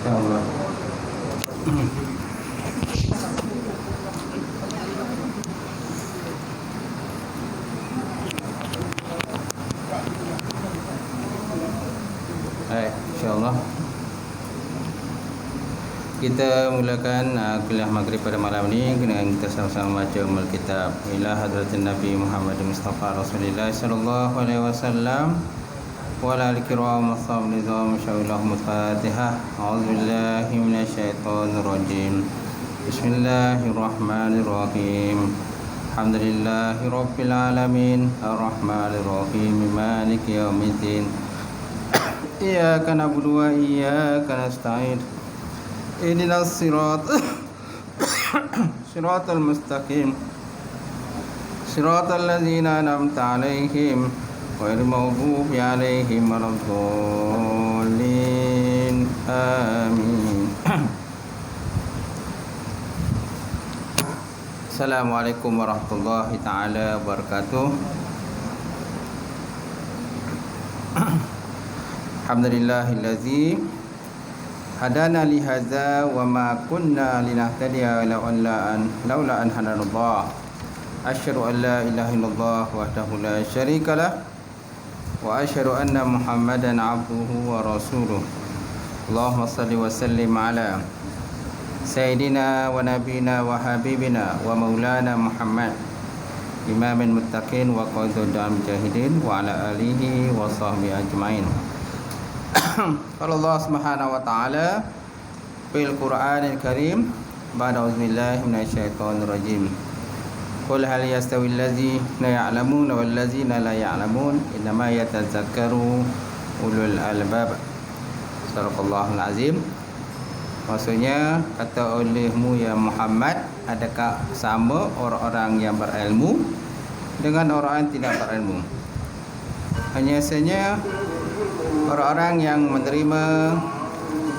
InsyaAllah. Baik, insyaAllah kita mulakan kuliah maghrib pada malam ini dengan kita sama-sama baca Alkitab ila hadratin Nabi Muhammad Mustafa Rasulullah sallallahu alaihi wasallam wa ala al-kiram ashab nizam insyaallah Fatihah. A'udzubillahi minasyaitonir rajim. Bismillahirrahmanirrahim. Alhamdulillahi rabbil alamin arrahmanir rahim maliki yaumiddin. Iyyaka na'budu wa iyyaka nasta'in. Ihdinas siratal mustaqim. Siratal ladzina an'amta 'alaihim ghairil maghdubi 'alaihim waladdallin. Amin. Assalamualaikum warahmatullahi taala wabarakatuh. Alhamdulillahillazi hadana li hadza wa ma kunna linahtadiya laula an hadanallah. Asyhadu an la ilaha illallah wahdahu la syarikalah wa asyhadu anna Muhammadan abduhu wa rasuluh. Allahumma shalli wa sallim ala sayyidina wa nabiyina wa habibina wa maulana Muhammad imamil muttaqin wa qaidul mujahidin wa ala alihi wa sahbihi ajmain. Qala Allah Subhanahu wa ta'ala fil Qur'anil Karim ba'da auzubillahi minasyaitonir rajim. Qul hal yastawil ladzina ya'lamuna wal ladzina la ya'lamun innama yatadzakkaru ulul albab. Sadaqallahul azim. Maksudnya kata olehmu ya Muhammad, adakah sama orang-orang yang berilmu dengan orang yang tidak berilmu? Hanya saja orang-orang yang menerima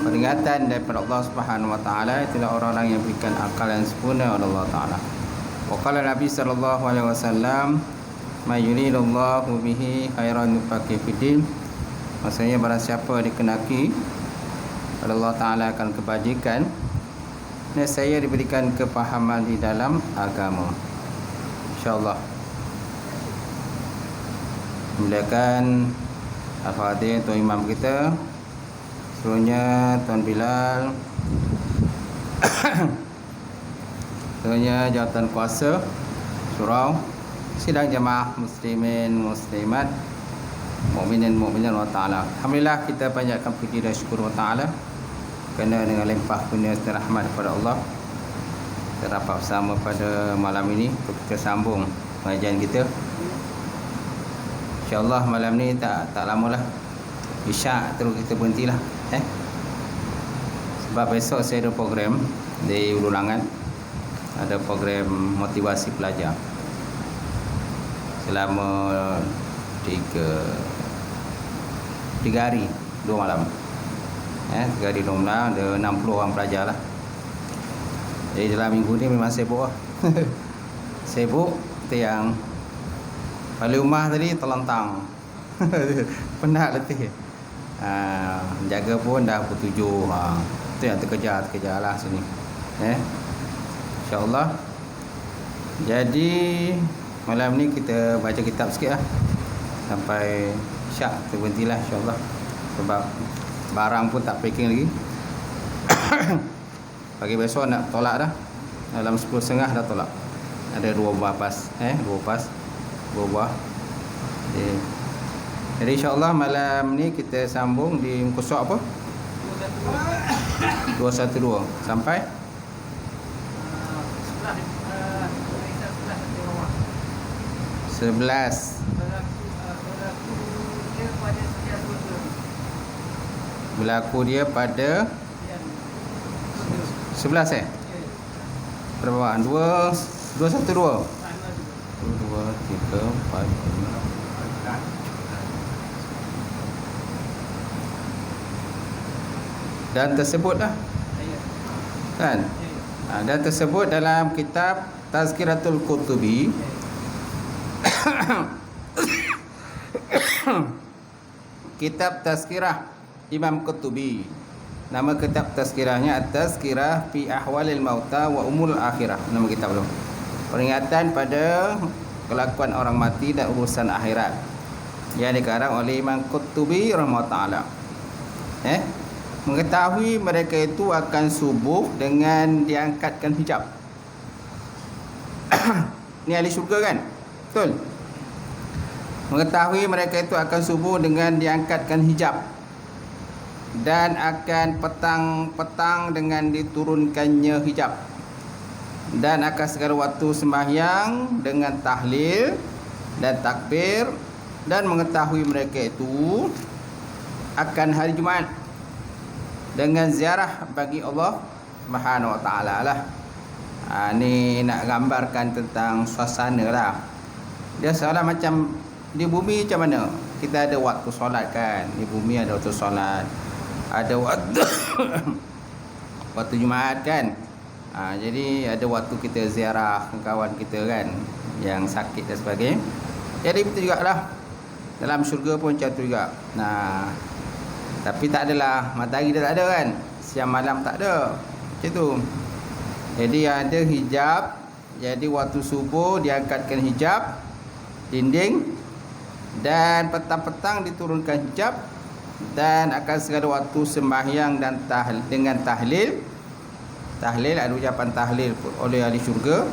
peringatan daripada Allah Subhanahu wa taala itulah orang-orang yang berikan akal yang sempurna oleh Allah taala. Wa qala Nabi sallallahu alaihi wasallam, "May yuridullahu bihi khairan yufaqihu fiddin." Maksudnya barang siapa dikenaki oleh Allah taala akan kebajikan, saya diberikan kepahaman di dalam agama. Insyaallah. Mulakan Al-Fatihah Tuan Imam kita, seterusnya Tuan Bilal, seterusnya jawatan kuasa surau, sidang jemaah muslimin muslimat, mukminin mukminat Allah taala. Alhamdulillah kita banyakkan puji dan syukur Allah taala kerana dengan limpah kurnia dan rahmat daripada Allah kita dapat bersama pada malam ini untuk kita sambung pengajian kita. InsyaAllah malam ni tak lama lah, Isyak terus kita berhentilah sebab besok saya ada program di Ulu Langat, ada program motivasi pelajar selama 3 hari 2 malam. 3 hari 2 malam, ada 60 orang pelajar lah. Jadi dalam minggu ni memang sibuk lah. Sibuk yang balik rumah tadi terlentang. Penat letih. Jaga pun dah pukul 7. Itu yang terkejar lah sini. InsyaAllah. Jadi malam ni kita baca kitab sikit lah sampai Isyak kita berhentilah insyaAllah. Sebab barang pun tak packing lagi. Pagi besok nak tolak dah. Dalam 10.30 dah tolak. Ada 2 buah pas. 2 pas. 2 buah. Jadi insyaAllah malam ni kita sambung di muka surat apa? 212 sampai 11. Berlaku dia pada 11 berapa? 212. 2, 3, 4, 5. Dan tersebutlah kan? Dan tersebut dalam kitab Tazkiratul Qutubi. Kitab Tazkirah Imam Qutubi. Nama kitab tazkirahnya At-Tazkirah fi Ahwalil Mauta wa Umul Akhirah. Nama kitab tu. Peringatan pada kelakuan orang mati dan urusan akhirat. Yang dikarang oleh Imam Qurtubi rahimahullah. Mengetahui mereka itu akan subuh dengan diangkatkan hijab. Ni ahli syurga kan? Betul. Mengetahui mereka itu akan subuh dengan diangkatkan hijab, dan akan petang-petang dengan diturunkannya hijab, dan akan segala waktu sembahyang dengan tahlil dan takbir, dan mengetahui mereka itu akan hari Jumaat dengan ziarah bagi Allah Subhanahu wa taala lah. Ni nak gambarkan tentang suasana lah. Dia seolah macam di bumi macam mana? Kita ada waktu solat kan. Di bumi ada waktu solat, ada waktu waktu Jumaat kan. Jadi ada waktu kita ziarah kawan kita kan yang sakit dan sebagainya. Jadi betul jugalah. Dalam syurga pun macam tu juga. Tapi tak adalah matahari dah tak ada kan. Siang malam tak ada. Macam tu. Jadi ada hijab. Jadi waktu subuh diangkatkan hijab dinding, dan petang-petang diturunkan hijab, dan akan segala waktu sembahyang dan dengan tahlil. Tahlil ada ucapan tahlil oleh ahli syurga,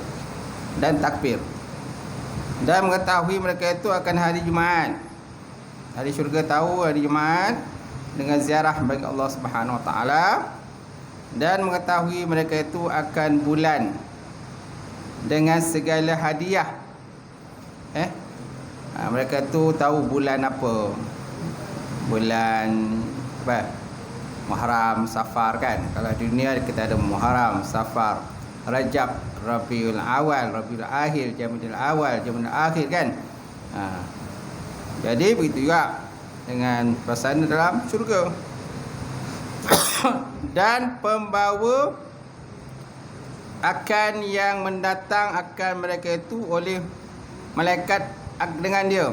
dan takbir. Dan mengetahui mereka itu akan hari Jumaat. Ahli syurga tahu hari Jumaat dengan ziarah bagi Allah Subhanahu wa taala, dan mengetahui mereka itu akan bulan dengan segala hadiah. Mereka tu tahu bulan apa? Bulan apa? Muharram, Safar kan. Kalau di dunia kita ada Muharram, Safar, Rajab, Rabiul Awal, Rabiul Akhir, Jamadil Awal, Jamadil Akhir kan. Jadi begitu juga dengan suasana dalam syurga. Dan pembawa akan yang mendatang akan mereka itu oleh malaikat dengan dia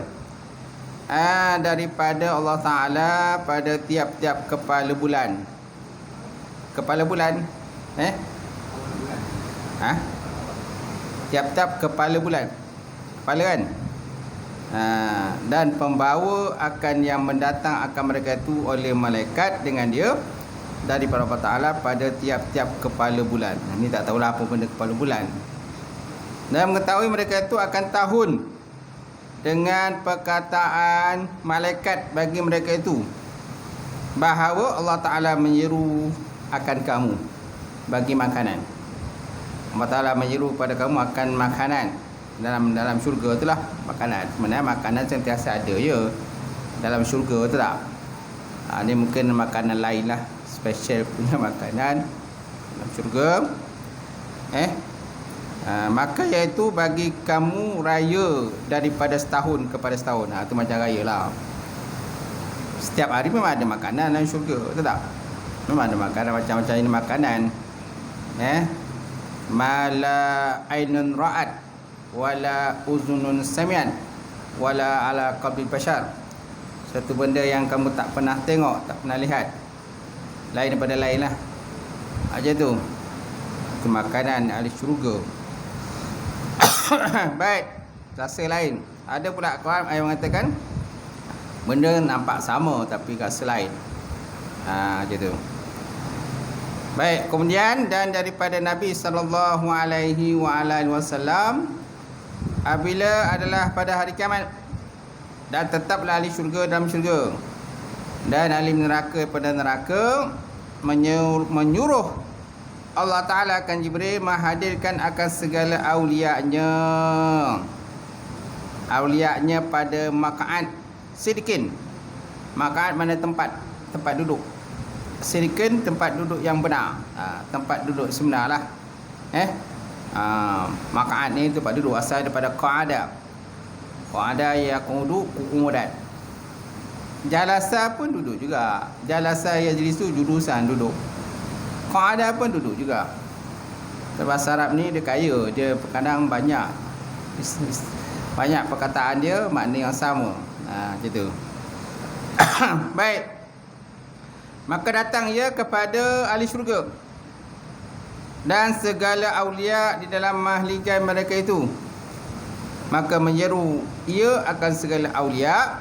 daripada Allah Ta'ala pada tiap-tiap kepala bulan. Kepala bulan tiap-tiap kepala bulan. Kepala kan. Dan pembawa akan yang mendatang akan mereka itu oleh malaikat dengan dia daripada Allah Ta'ala pada tiap-tiap kepala bulan. Ini tak tahulah apa benda kepala bulan. Dan mengetahui mereka itu akan tahun dengan perkataan malaikat bagi mereka itu bahawa Allah Ta'ala menyeru akan kamu bagi makanan. Allah Ta'ala menyeru pada kamu akan makanan. Dalam syurga itulah makanan. Sebenarnya makanan sentiasa ada ya dalam syurga tu tak. Ini mungkin makanan lain lah, special punya makanan dalam syurga. Maka iaitu bagi kamu raya daripada setahun kepada setahun. Itu macam raya lah. Setiap hari memang ada makanan dalam syurga, betul tak? Memang ada makanan macam-macam ini makanan. Mala ainun ra'at wala uzunun samian wala ala qalbi bashar. Satu benda yang kamu tak pernah tengok, tak pernah lihat, lain daripada lain lah. Aja tu. Itu makanan ahli syurga. Baik, rasa lain. Ada pula kawan yang mengatakan benda nampak sama tapi rasa lain. Macam tu. Baik, kemudian dan daripada Nabi sallallahu alaihi wasallam apabila adalah pada hari kiamat, dan tetaplah ahli syurga dalam syurga dan ahli neraka pada neraka, menyuruh Allah Ta'ala akan Jibril menghadirkan akan segala awliya-Nya pada maq'ad sidikin. Maq'ad mana tempat duduk. Sidikin tempat duduk yang benar. Tempat duduk sebenar lah. Maq'ad ni tempat duduk asal daripada qa'ada. Qa'ada yaqudu qu'udan. Jalasa pun duduk juga. Jalasa yajlisu judusan duduk. Qa'ada pun duduk juga. Bahasa Arab ni dia kaya, dia kadang banyak perkataan dia makna yang sama. Macam tu. Baik. maka datang ia kepada ahli syurga dan segala aulia di dalam mahligai mereka itu, maka menyeru ia akan segala aulia,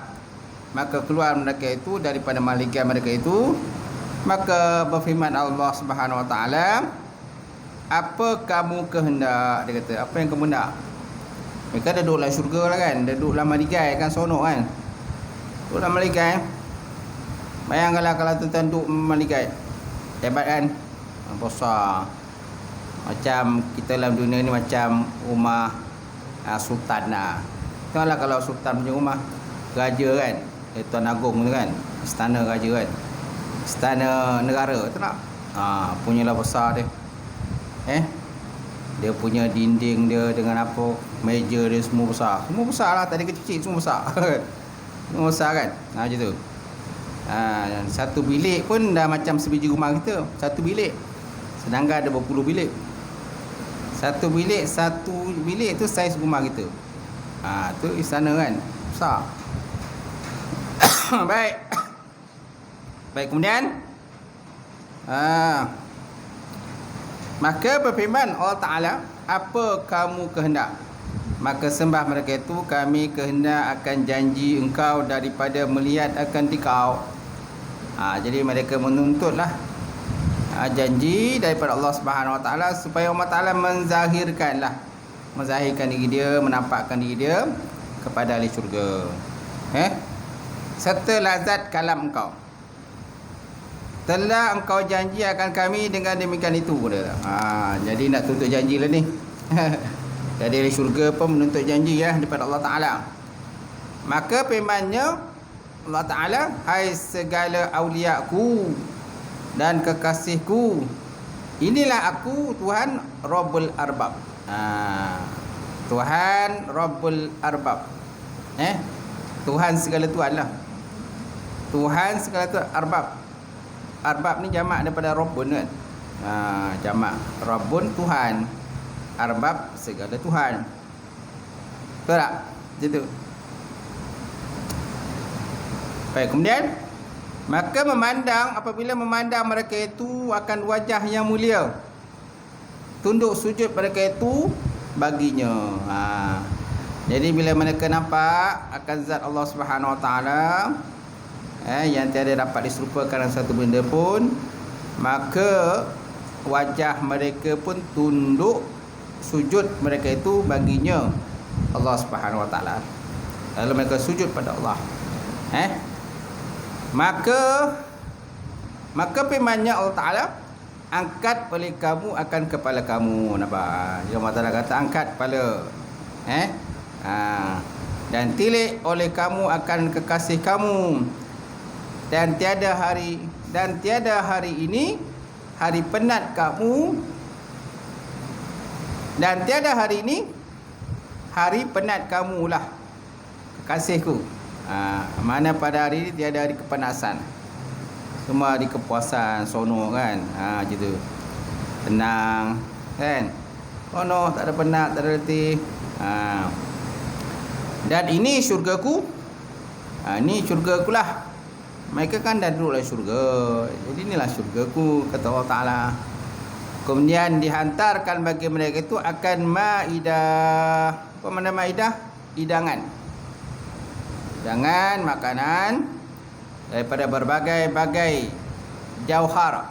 maka keluar mereka itu daripada mahligai mereka itu. Maka berfirman Allah Subhanahu Wa Taala, apa kamu kehendak? Dia kata, apa yang kamu nak? Mereka duduk dalam syurga lah kan, duduk dalam mahligai kan, sonok kan, duduk dalam mahligai. Bayangkanlah kalau tuan-tuan duduk mahligai, hebat kan, besar. Macam kita dalam dunia ni macam rumah sultan lah. Tengoklah kalau sultan punya rumah, raja kan, Tuan Agong tu kan, istana raja kan, istana negara tu nak. Punyalah besar dia. Dia punya dinding dia dengan apa, meja dia semua besar. Semua besar lah, tak ada kecil-kecil, semua besar. Semua besar kan. Macam tu. Satu bilik pun dah macam sebiji rumah kita. Satu bilik. Sedangkan ada berpuluh bilik. Satu bilik tu saiz rumah kita. Tu istana kan, besar. Baik, kemudian maka berfirman Allah Ta'ala, apa kamu kehendak? Maka sembah mereka itu, kami kehendak akan janji engkau daripada melihat akan dikau. Jadi mereka menuntutlah janji daripada Allah Subhanahu Wa Taala supaya Allah Taala menzahirkan diri dia, menampakkan diri dia kepada ahli syurga. Serta lazat kalam engkau. Telah engkau janji akan kami dengan demikian itu. Jadi nak tuntut janji lah ni. Jadi ahli syurga pun menuntut janji daripada Allah Taala. Maka firman-Nya Allah Taala, hai segala auliaku dan kekasihku, inilah aku Tuhan Rabbul Arbab. Tuhan Rabbul Arbab. Tuhan segala Tuhan lah. Tuhan segala Tuhan, Arbab. Arbab ni jamak daripada Rabbun kan. Jamak Rabbun, Tuhan. Arbab segala Tuhan. Betul tak? Macam tu. Baik, kemudian maka apabila memandang mereka itu akan wajah yang mulia, tunduk sujud mereka itu baginya. Jadi bila mereka nampak akan zat Allah Subhanahu Wa Taala yang tiada dapat diserupakan dengan satu benda pun, maka wajah mereka pun tunduk sujud mereka itu baginya Allah Subhanahu Wa Taala. Lalu mereka sujud pada Allah. Maka firman-Nya Allah Ta'ala, angkat oleh kamu akan kepala kamu. Nampak? Dia Allah Ta'ala kata angkat kepala. Dan tilik oleh kamu akan kekasih kamu. Dan tiada hari ini hari penat kamu. Dan tiada hari ini hari penat kamulah kekasihku. Mana pada hari ini tiada hari kepanasan. Semua hari kepuasan, sono kan. Gitu. Tenang kan. Sono, tak ada penat, tak ada letih. Dan ini syurgaku. Ini syurgaku lah. Mereka kan dah duduk dalam syurga. Jadi inilah syurgaku, kata Allah Ta'ala. Kemudian dihantarkan bagi mereka itu akan maidah. Apa makna maidah? Hidangan. Hidangan, makanan daripada berbagai-bagai jauhar.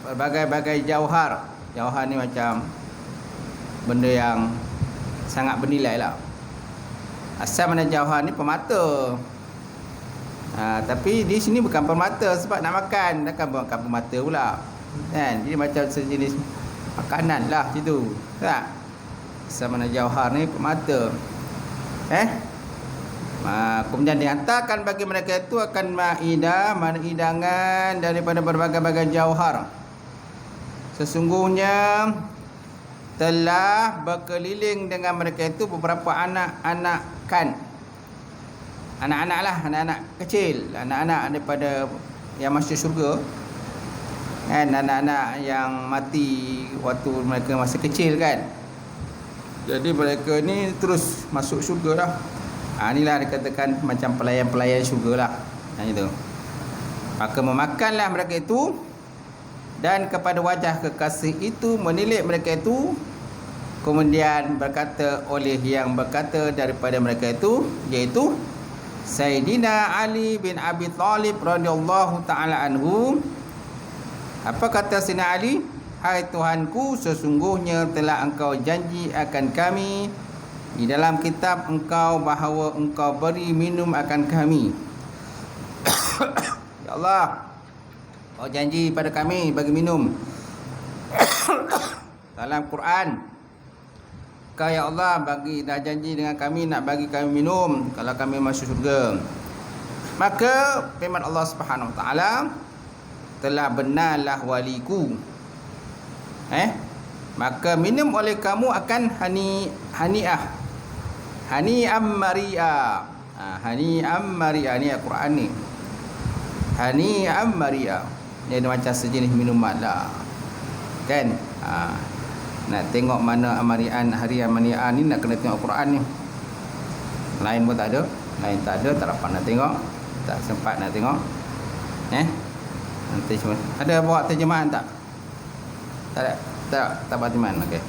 Berbagai-bagai jauhar. Jauhar ni macam benda yang sangat bernilai lah. Asal mana jauhar ni permata. Tapi di sini bukan permata sebab nak makan. Takkan bukan permata pula kan? Jadi macam sejenis makanan lah situ. Tak? Asal mana jauhar ni permata. Kemudian dihantarkan bagi mereka itu akan maidah, mana hidangan daripada berbagai-bagai jauhar. Sesungguhnya telah berkeliling dengan mereka itu beberapa anak-anak kan. Anak-anak lah, anak-anak kecil, anak-anak daripada yang masuk syurga kan, anak-anak yang mati waktu mereka masih kecil kan. Jadi mereka ni terus masuk syurga dah. Inilah dikatakan macam pelayan-pelayan syurga lah. Itu. Maka memakanlah mereka itu, dan kepada wajah kekasih itu menilik mereka itu. Kemudian berkata oleh yang berkata daripada mereka itu, iaitu Sayyidina Ali bin Abi Talib radhiyallahu ta'ala anhu. Apa kata Sayyidina Ali? Hai Tuhanku, sesungguhnya telah engkau janji akan kami di dalam kitab engkau bahawa engkau beri minum akan kami. Ya Allah, kau janji pada kami bagi minum dalam Quran. Kau ya Allah dah janji dengan kami nak bagi kami minum kalau kami masuk syurga. Maka firman Allah Subhanahu Wa Taala, telah benarlah waliku. Maka minum oleh kamu akan hani'ah. Hani'am mari'a. Hani'am mari'a ni Al-Quran ni. Hani'am mari'a. Dia ada macam sejenis minuman lah. Kan? Nak tengok mana amarian, hari amarian ni nak kena tengok Quran ni. Lain pun tak ada. Lain tak ada, tak dapat nak tengok. Tak sempat nak tengok. Nanti cuma ada bawa terjemahan tak? Tak ada. Tak bawa terjemahan. Okey.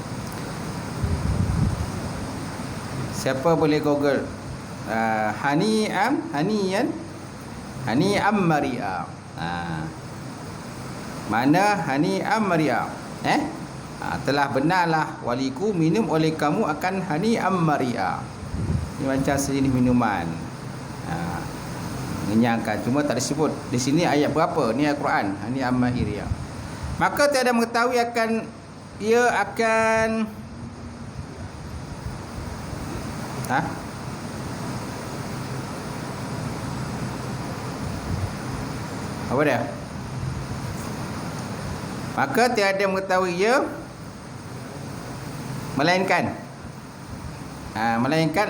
Siapa boleh Google hani'am mari'a. Mana hani'am mari'a? Telah benarlah waliku minum oleh kamu akan hani'am mari'a. Ini macam sejenis minuman. Mengenyangkan, cuma tak disebut di sini ayat berapa. Ni Al-Quran, hani'am mari'a. Maka tiada mengetahui akan ia akan apa dia? Maka tiada mengetahui ia melainkan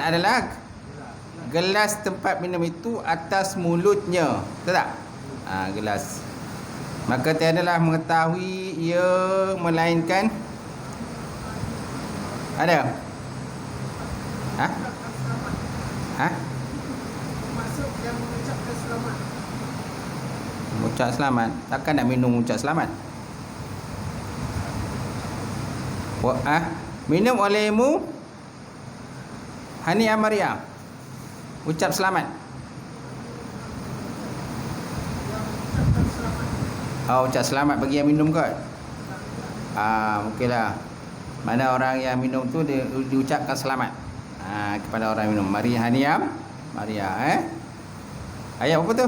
adalah gelas tempat minum itu atas mulutnya. Betul tak? Gelas. Maka tiadalah mengetahui ia melainkan ada. Masuk yang mengucapkan selamat. Mengucap selamat. Takkan nak minum mengucap selamat? Minum olehmu hani'am mari'a. Ucap selamat. Ucap selamat bagi yang minum kot. Mungkinlah. Mana orang yang minum tu diucapkan selamat kepada orang yang minum. Mari hani'am mari'a. Ayat apa tu?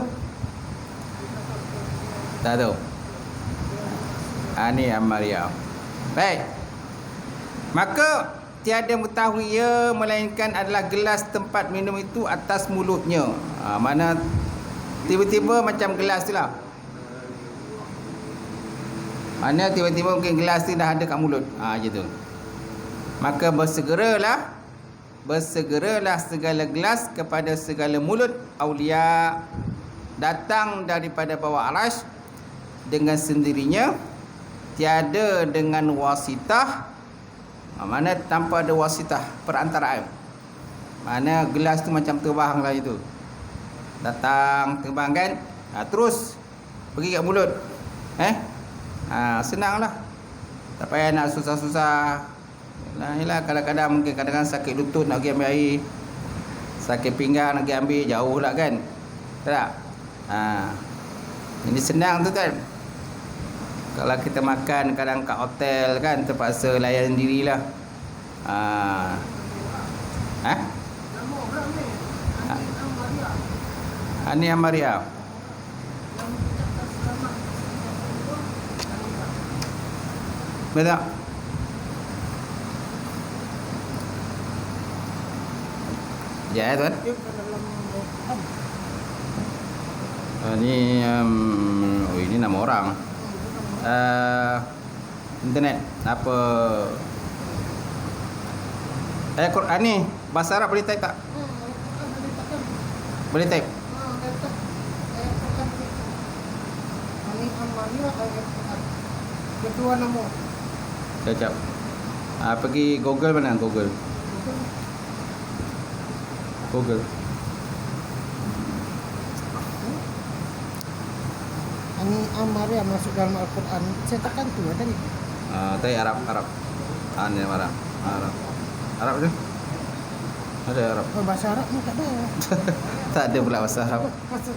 Tak tahu. Hani'am mari'a. Baik. Maka tiada mengetahui ia melainkan adalah gelas tempat minum itu atas mulutnya. Mana tiba-tiba macam gelas tu lah. Mana tiba-tiba mungkin gelas tu dah ada kat mulut. Macam tu. Maka bersegeralah segala gelas kepada segala mulut aulia datang daripada bawah arasy dengan sendirinya, tiada dengan wasitah. Mana tanpa ada wasitah perantaraan. Mana gelas tu macam terbang lah itu. Datang terbang kan, terus pergi kat mulut. Senanglah. Tak payah nak susah-susah. Yalah, kadang-kadang mungkin sakit lutut nak pergi ambil air, sakit pinggang nak pergi ambil, jauh lah kan. Tak? Ini senang tu kan. Kalau kita makan kadang kat hotel kan, terpaksa layan sendirilah. Hani'am mari'a. Betul. Ya tuan. Ini nama orang. Internet apa? Quran ni bahasa Arab boleh type tak? Boleh type. Kedua nama. Sekejap. Pergi Google mana? Google. Ini amar yang masuk dalam Al-Quran. Saya tekan tu tadi. Tadi Arab. Ini Arab. Arab tu? Ada Arab. Oh, bahasa Arab ni tak ada. Tak ada pula bahasa Arab. Bahasa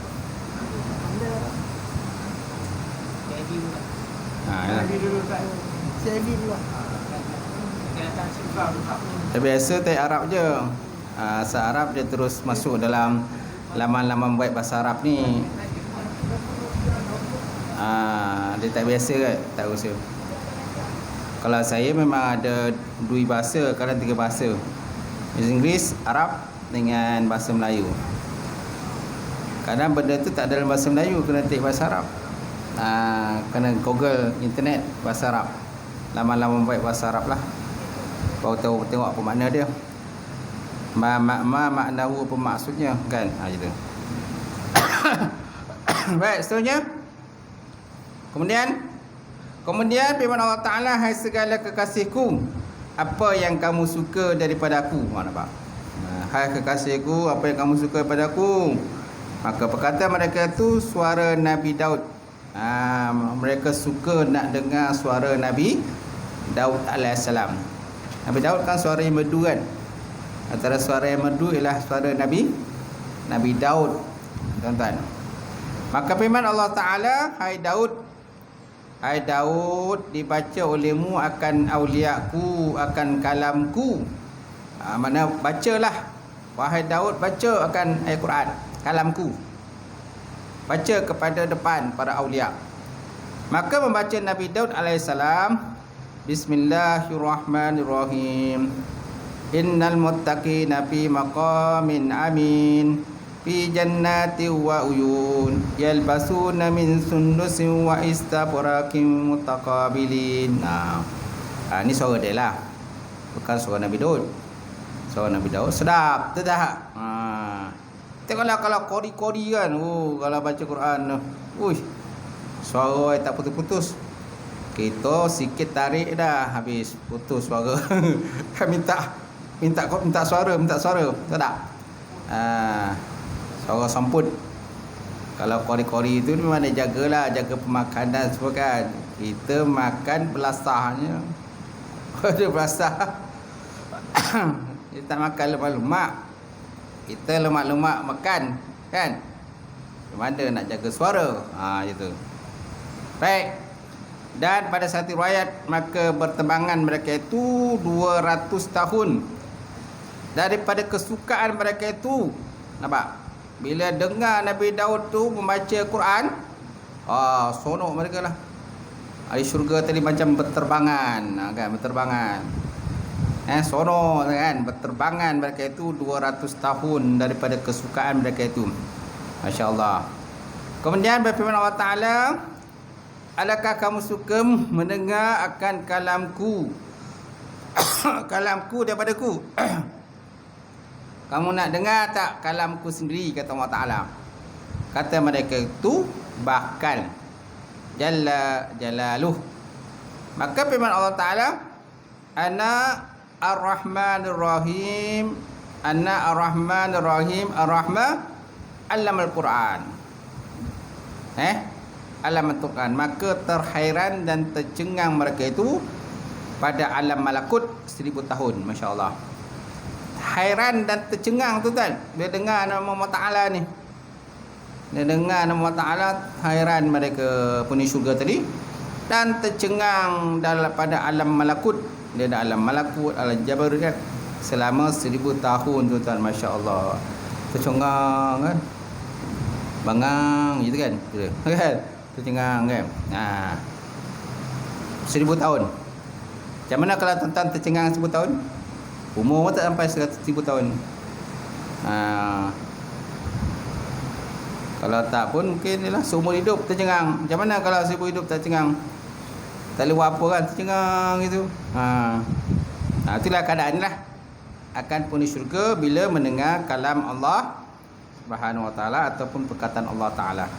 Ya. Jadi pula. Biasa teks Arab je. Bahasa Arab dia terus masuk dalam laman-laman web bahasa Arab ni. Dia tak biasa kan? Tak biasa. Kalau saya memang ada 2 bahasa, kadang 3 bahasa. Bahasa Inggeris, Arab dengan bahasa Melayu. Kadang benda tu tak ada dalam bahasa Melayu, kena teks bahasa Arab. Kena Google internet bahasa Arab, laman-laman web bahasa Arab lah, baru tahu tengok apa makna dia. Maknahu apa maksudnya kan, gitu. Baik, seterusnya. Kemudian firman Allah Ta'ala, hai segala kekasihku, apa yang kamu suka daripada aku. Nampak? Hai kekasihku, apa yang kamu suka daripada aku. Maka perkataan mereka itu suara Nabi Daud. Mereka suka nak dengar suara Nabi Daud alaihissalam. Nabi Daud kan suara yang merdu kan. Antara suara yang merdu ialah suara Nabi Daud, tuan-tuan. Maka firman Allah Ta'ala, hai Daud, dibaca olehmu akan auliaku, akan kalamku. Mana bacalah, wahai Daud, baca akan ayat Quran, kalamku. Baca kepada depan para aulia. Maka membaca Nabi Daud alaihissalam, Bismillahirrahmanirrahim. Innal muttaqina fi maqamin amin, fi jannati wa uyun, yalbasuna min sundusin wa istabrakin mutaqabilin. Ni suara dia lah, bukan suara Nabi Daud. Suara Nabi Daud sedap, betul tak? Tengoklah kalau kori-kori kan, kalau baca Quran, suara tak putus-putus. Kita sikit tarik dah habis putus suara. minta suara, betul tak? Suara samput. Kalau kori-kori itu memang dia jagalah, jaga pemakanan semua kan. Kita makan belasahnya. Ada belasah. Kita tak makan lemak-lemak. Kita lemak-lemak makan kan. Mana nak jaga suara. Itu. Baik. Dan pada satu riwayat, maka bertembangan mereka itu 200 tahun. Daripada kesukaan mereka itu, nampak? Bila dengar Nabi Daud tu membaca Quran, sonok mereka lah. Ahli syurga tadi macam berterbangan, kan, berterbangan. Sonok kan, berterbangan mereka itu 200 tahun daripada kesukaan mereka itu. Masya-Allah. Kemudian berfirman Allah Ta'ala, adakah kamu suka mendengar akan kalamku? Kalamku daripadaku. Kamu nak dengar tak kalamku sendiri, kata Allah Ta'ala. Kata mereka itu, bahkan Jalla Jalaluh. Maka firman Allah Ta'ala, Ana Ar-Rahmanir Rahim, Ana Ar-Rahmanir Rahim, Ar-Rahman Allamal Quran. Alam Al-Quran. Maka terhairan dan tercengang mereka itu pada alam malakut 1000 tahun. Masya Allah. Hairan dan tercengang tu kan, dia dengar nama Allah Ta'ala ni. Dia dengar nama Allah Ta'ala, hairan mereka penghuni syurga tadi, dan tercengang pada alam malakut. Dia ada alam malakut, alam jabarut kan, selama 1000 tahun tu tuan. Masya Allah. Tercengang kan, bangang gitu kan, kan, tercengang kan. 1000 tahun. Macam mana kalau tuan-tuan tercengang 1000 tahun? Umur pun tak sampai 100,000 tahun. Kalau tak pun mungkin ialah seumur hidup tercengang. Macam mana kalau seumur hidup tak tercengang? Tak boleh buat apa kan, tercengang gitu. Itulah keadaan lah akan penghuni syurga bila mendengar kalam Allah Subhanahu Wa Taala ataupun perkataan Allah Taala.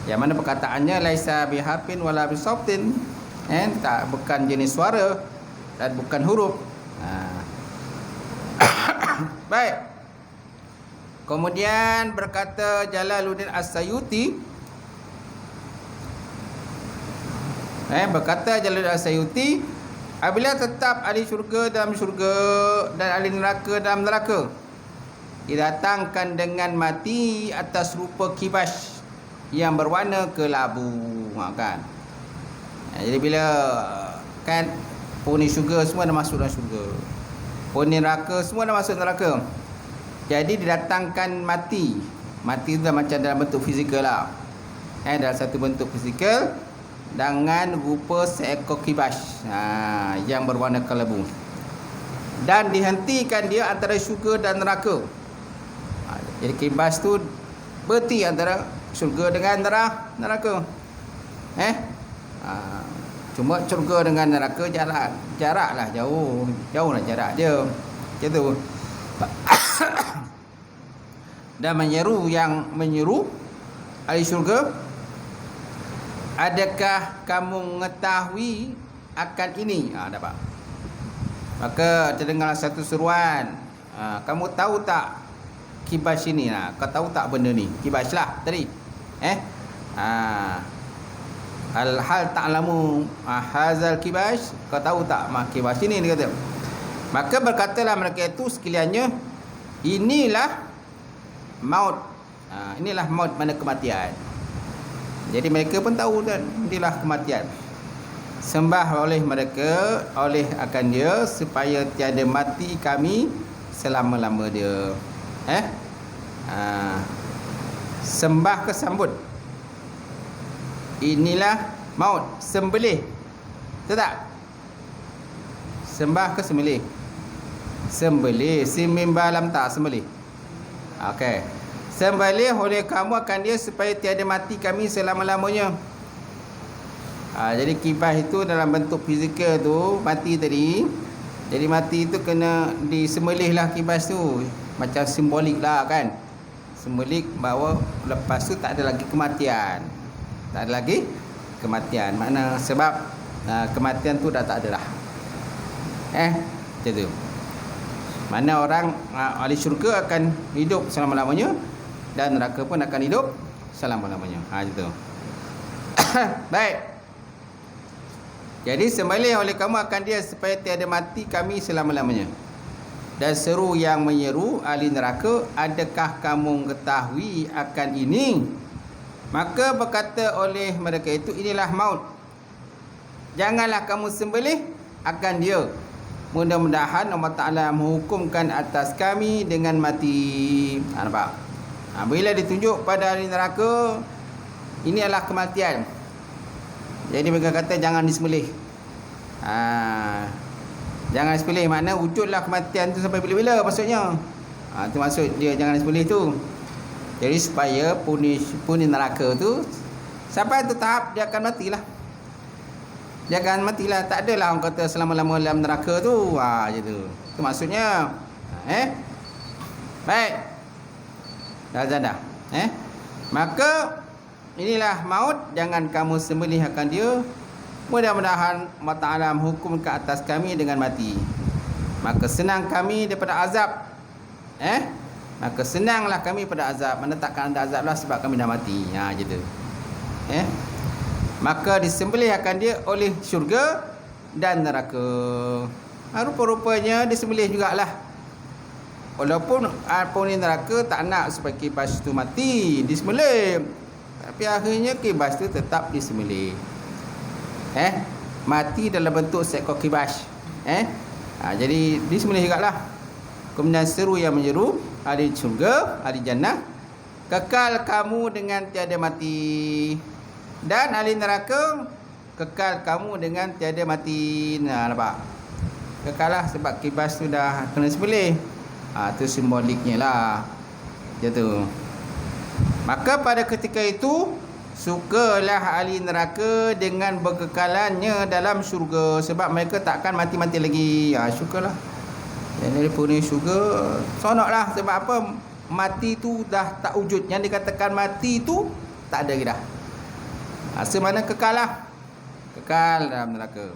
Yang mana perkataannya laisa biharfin wala bisautin, tak, bukan jenis suara dan bukan huruf. Baik. Kemudian berkata Jalaluddin As-Sayuti, Berkata Jalaluddin As-Suyuti, apabila tetap ahli syurga dalam syurga dan ahli neraka dalam neraka, didatangkan dengan mati atas rupa kibas yang berwarna kelabu. Kan? Jadi bila kan penghuni syurga semua dah masuk dalam syurga, penghuni neraka semua dah masuk neraka. Jadi didatangkan mati. Mati tu dah macam dalam bentuk fizikal lah. Dalam satu bentuk fizikal dengan rupa seekor kibas yang berwarna kelabu. Dan dihentikan dia antara syurga dan neraka. Jadi kibas tu berhenti antara syurga dengan neraka. Cuma syurga dengan neraka jarak lah jauh lah jarak dia. Macam tu. Dan menyeru ahli syurga, adakah kamu mengetahui akan ini? Dapat. Maka terdengar satu seruan, kamu tahu tak kibas ini? Kau tahu tak benda ni? Kibas lah tadi. Hal ta'lamu hazal kibas? Kau tahu tak kibas ini? Dia kata. Maka berkatalah mereka itu sekaliannya, inilah maut. Inilah maut, mana kematian. Jadi mereka pun tahu kan, inilah kematian. Sembah oleh mereka, oleh akan dia, supaya tiada mati kami selama-lama dia. Sembah ke sambut. Inilah maut, sembelih. Betul tak? Sembah ke sembelih? Sembelih. Simimba lam tak sembelih. Okey. Sembelih oleh kamu akan dia supaya tiada mati kami selama-lamanya. Jadi kibas itu dalam bentuk fizikal tu mati tadi. Jadi mati itu kena disembelih lah kibas tu. Macam simbolik lah kan. Simbolik bahawa lepas tu tak ada lagi kematian. Tak ada lagi kematian. Makna sebab kematian tu dah tak ada dah. Macam tu. Mana orang ahli syurga akan hidup selama-lamanya dan neraka pun akan hidup selama-lamanya. Itu. Baik. Jadi sembelih oleh kamu akan dia supaya tiada mati kami selama-lamanya. Dan seru yang menyeru ahli neraka, adakah kamu mengetahui akan ini? Maka berkata oleh mereka itu, inilah maut. Janganlah kamu sembelih akan dia. Mudah-mudahan Allah Ta'ala menghukumkan atas kami dengan mati. Nampak? Bila ditunjuk pada ahli neraka, ini adalah kematian. Jadi mereka kata jangan disembelih. Jangan disembelih, makna wujudlah kematian tu sampai bila-bila maksudnya. Itu maksud dia jangan disembelih tu. Jadi supaya penghuni neraka tu sampai tu tahap dia akan matilah. Dia akan matilah. Tak adalah orang kata selama-lama dalam neraka tu. Macam tu. Itu maksudnya. Baik. Dah. Maka inilah maut. Jangan kamu sembelih akan dia. Mudah-mudahan Allah Ta'ala menghukum ke atas kami dengan mati. Maka senang kami daripada azab. Maka senanglah kami pada azab. Mana takkan ada azab lah sebab kami dah mati. Macam tu. Maka disembelih akan dia oleh syurga dan neraka. Rupa-rupanya disembelih jugalah. Walaupun penghuni neraka tak nak supaya kibas tu mati, disembelih. Tapi akhirnya kibas tu tetap disembelih. Mati dalam bentuk seekor kibas. Jadi disembelih jugalah. Kemudian seru yang menyeru ahli syurga, ahli jannah, kekal kamu dengan tiada mati. Dan ahli neraka, kekal kamu dengan tiada mati. Nampak? Kekal lah sebab kibas tu dah kena sembelih. Itu simboliknya lah. Macam tu. Maka pada ketika itu, sukalah ahli neraka dengan berkekalannya dalam syurga. Sebab mereka takkan mati-mati lagi. Syukurlah. Jadi penghuni syurga sonoklah. Sebab apa? Mati tu dah tak wujud. Yang dikatakan mati tu tak ada lagi dah. Semana kekal lah. Kekal dalam neraka.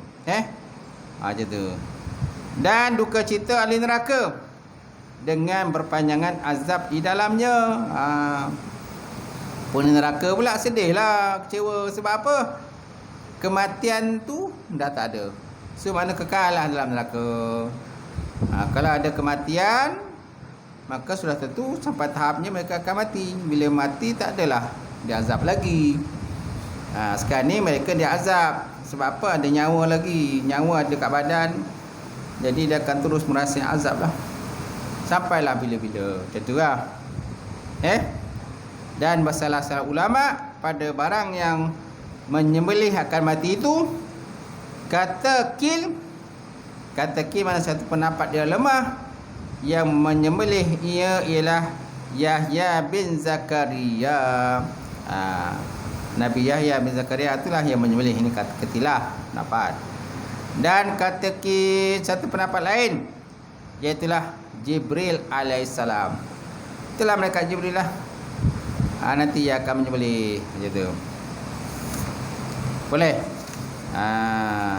Macam tu. Dan duka cita ahli neraka dengan berpanjangan azab di dalamnya. Penghuni neraka pula sedih lah, kecewa. Sebab apa? kematian tu dah tak ada. So mana kekal lah dalam neraka. Kalau ada kematian, maka sudah tentu sampai tahapnya mereka akan mati. Bila mati tak adalah diazab lagi. Sekarang ni mereka diazab. Sebab apa? Ada nyawa lagi. Nyawa ada kat badan. Jadi dia akan terus merasa azab lah. Sampailah bila-bila. Macam tu lah. Dan masalah ulama pada barang yang menyembelih akan mati itu, kata kil mana satu pendapat dia lemah. Yang menyembelih ia ialah Yahya bin Zakaria. Nabi Yahya bin Zakaria itulah yang menyembelih. Ini kata ketilah pendapat. Dan kata satu pendapat lain, iaitulah Jibril alaihissalam. Itulah malaikat Jibril lah. Nanti ia akan menyembelih macam tu. Boleh.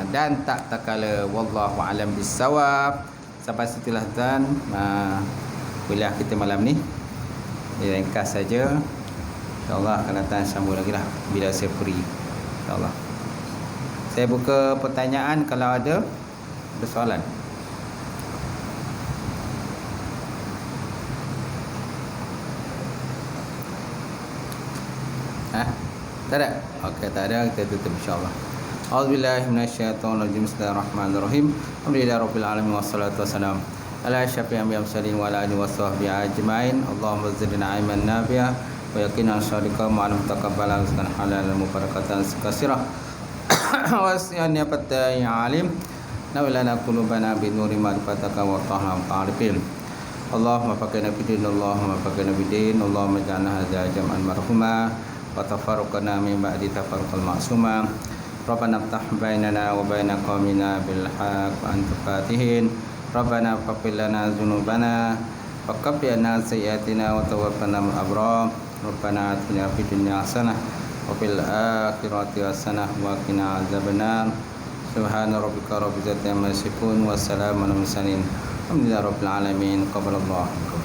Dan tak kala wallahu alam bisawab. Sampai situlah dan kuliah kita malam ni. Ringkas saja. InsyaAllah akan datang sambung lagi lah bila saya free. InsyaAllah. Saya buka pertanyaan kalau ada soalan. Tak ada? Okey, tak ada. Kita tutup insyaAllah. A'udzubillahi minasyaitonirrajim. Bismillahirrahmanirrahim. Alhamdulillahirabbil alamin wassalatu wassalam ala asyrafil anbiya'i mursalin wa ala alihi washabbihi ajmain. Allahumma zidna ilman nafi'a wa yaqinan shadiqan wa alam taqabbala rizqan halalan mubarakatan katsirah. Wasi'an ya fatai alim. Nawlana qulubana bi nuri ma'rifataka wa taham ta'rifin. Allahumma faqina bidin, Allahumma faqina bidin, Allahumma ja'alna hadza jam'an marhuma wa tafarraqna min ba'di tafarruqal ma'suma. Rabbana iftah bainana wa baina qaumina bil haqq wa anta fatihin. Rabbana faghfir lana dzunubana wa kaffir 'anna sayyi'atina wa tawaffana ma'al abrar. Rabbana atina fid dunya hasanah wa fil akhirati hasanah wa qina adzabannar. Subhana rabbika rabbil izzati amma yasifun wa salamun alal mursalin. Alhamdulillahirabbil alamin. Qabalallahu